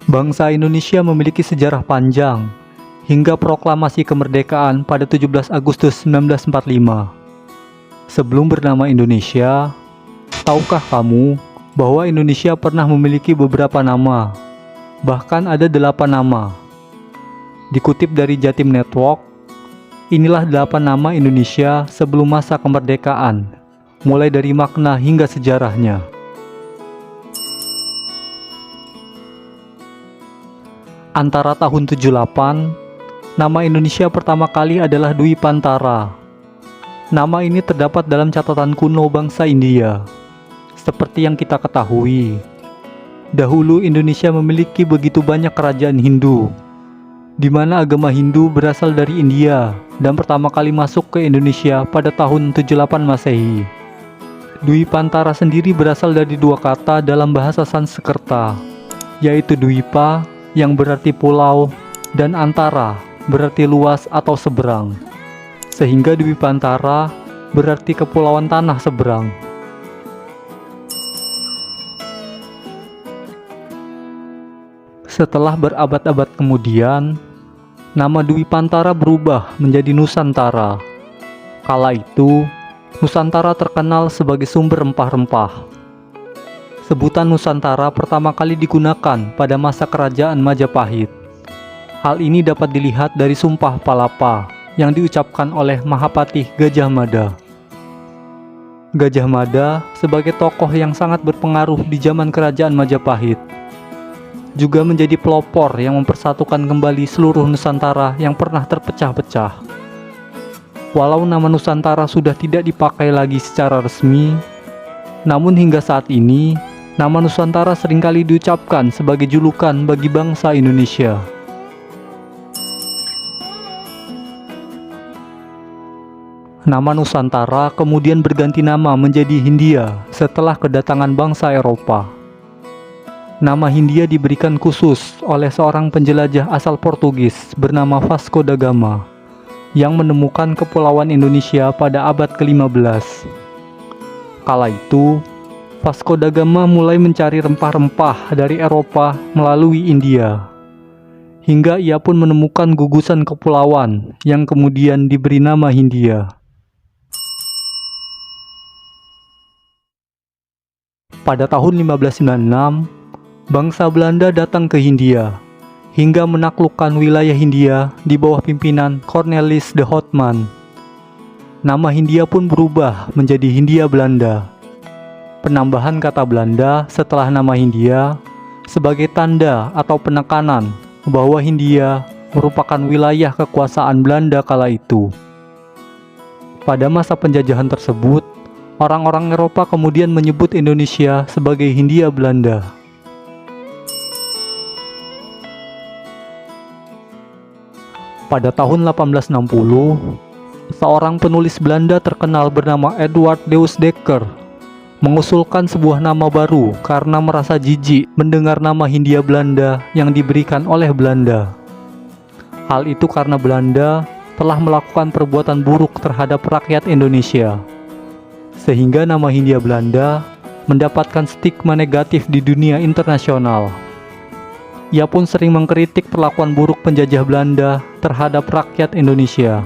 Bangsa Indonesia memiliki sejarah panjang, hingga proklamasi kemerdekaan pada 17 Agustus 1945. Sebelum bernama Indonesia, tahukah kamu bahwa Indonesia pernah memiliki beberapa nama? Bahkan ada 8 nama. Dikutip dari Jatim Network, inilah 8 nama Indonesia sebelum masa kemerdekaan, mulai dari makna hingga sejarahnya. Antara tahun 78, nama Indonesia pertama kali adalah Dwi Pantara. Nama ini terdapat dalam catatan kuno bangsa India. Seperti yang kita ketahui, dahulu Indonesia memiliki begitu banyak kerajaan Hindu, di mana agama Hindu berasal dari India dan pertama kali masuk ke Indonesia pada tahun 78 Masehi. Dwi Pantara sendiri berasal dari dua kata dalam bahasa Sanskerta, yaitu Dwipa yang berarti pulau dan antara berarti luas atau seberang, sehingga Dwi Pantara berarti kepulauan tanah seberang. Setelah berabad-abad kemudian, nama Dwi Pantara berubah menjadi Nusantara. Kala itu, Nusantara terkenal sebagai sumber rempah-rempah. Sebutan Nusantara pertama kali digunakan pada masa kerajaan Majapahit. Hal ini dapat dilihat dari Sumpah Palapa yang diucapkan oleh Mahapatih Gajah Mada. Gajah Mada sebagai tokoh yang sangat berpengaruh di zaman kerajaan Majapahit, juga menjadi pelopor yang mempersatukan kembali seluruh Nusantara yang pernah terpecah-pecah. Walau nama Nusantara sudah tidak dipakai lagi secara resmi, namun hingga saat ini, nama Nusantara seringkali diucapkan sebagai julukan bagi bangsa Indonesia. Nama Nusantara kemudian berganti nama menjadi Hindia setelah kedatangan bangsa Eropa. Nama Hindia diberikan khusus oleh seorang penjelajah asal Portugis bernama Vasco da Gama yang menemukan kepulauan Indonesia pada abad ke-15. Kala itu, Vasco da Gama mulai mencari rempah-rempah dari Eropa melalui India, hingga ia pun menemukan gugusan kepulauan yang kemudian diberi nama Hindia. Pada tahun 1596, bangsa Belanda datang ke Hindia, hingga menaklukkan wilayah Hindia di bawah pimpinan Cornelis de Houtman. Nama Hindia pun berubah menjadi Hindia Belanda. Penambahan kata Belanda setelah nama Hindia sebagai tanda atau penekanan bahwa Hindia merupakan wilayah kekuasaan Belanda kala itu. Pada masa penjajahan tersebut, orang-orang Eropa kemudian menyebut Indonesia sebagai Hindia Belanda. Pada tahun 1860, seorang penulis Belanda terkenal bernama Edward Deusdeker mengusulkan sebuah nama baru karena merasa jijik mendengar nama Hindia Belanda yang diberikan oleh Belanda. Hal itu karena Belanda telah melakukan perbuatan buruk terhadap rakyat Indonesia, sehingga nama Hindia Belanda mendapatkan stigma negatif di dunia internasional. Ia pun sering mengkritik perlakuan buruk penjajah Belanda terhadap rakyat Indonesia,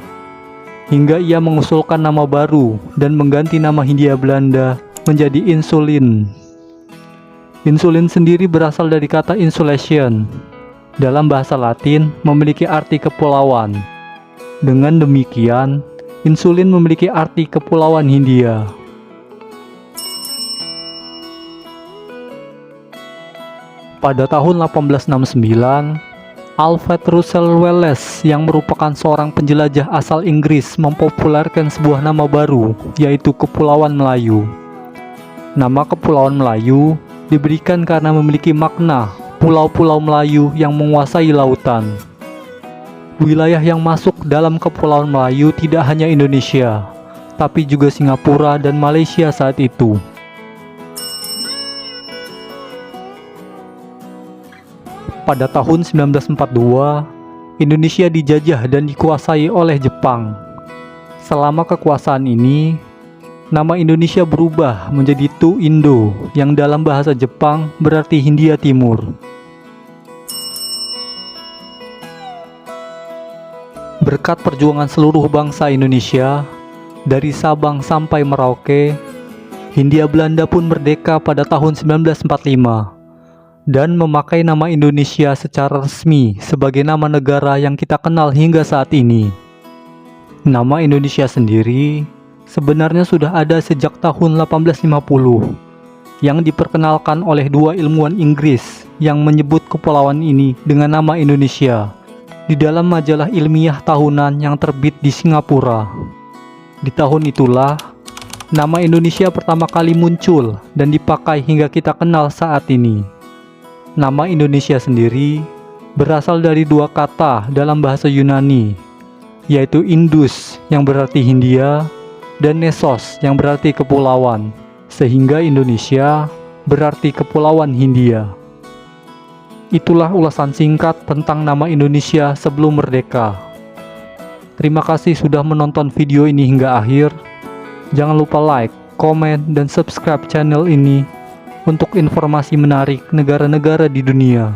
hingga ia mengusulkan nama baru dan mengganti nama Hindia Belanda menjadi insulin. Insulin sendiri berasal dari kata insulation. Dalam bahasa Latin memiliki arti kepulauan. Dengan demikian, insulin memiliki arti kepulauan Hindia. Pada tahun 1869, Alfred Russel Wallace yang merupakan seorang penjelajah asal Inggris mempopulerkan sebuah nama baru, yaitu Kepulauan Melayu. Nama Kepulauan Melayu diberikan karena memiliki makna pulau-pulau Melayu yang menguasai lautan. Wilayah yang masuk dalam Kepulauan Melayu tidak hanya Indonesia, tapi juga Singapura dan Malaysia saat itu. Pada tahun 1942, Indonesia dijajah dan dikuasai oleh Jepang. Selama kekuasaan ini, nama Indonesia berubah menjadi Tu Indo yang dalam bahasa Jepang berarti Hindia Timur. Berkat perjuangan seluruh bangsa Indonesia, dari Sabang sampai Merauke, Hindia Belanda pun merdeka pada tahun 1945 dan memakai nama Indonesia secara resmi sebagai nama negara yang kita kenal hingga saat ini. Nama Indonesia sendiri sebenarnya sudah ada sejak tahun 1850 yang diperkenalkan oleh dua ilmuwan Inggris yang menyebut kepulauan ini dengan nama Indonesia di dalam majalah ilmiah tahunan yang terbit di Singapura. Di tahun itulah nama Indonesia pertama kali muncul dan dipakai hingga kita kenal saat ini. Nama Indonesia sendiri berasal dari dua kata dalam bahasa Yunani, yaitu Indus yang berarti Hindia dan Nesos yang berarti kepulauan, sehingga Indonesia berarti Kepulauan Hindia. Itulah ulasan singkat tentang nama Indonesia sebelum merdeka. Terima kasih sudah menonton video ini hingga akhir. Jangan lupa like, komen, dan subscribe channel ini untuk informasi menarik negara-negara di dunia.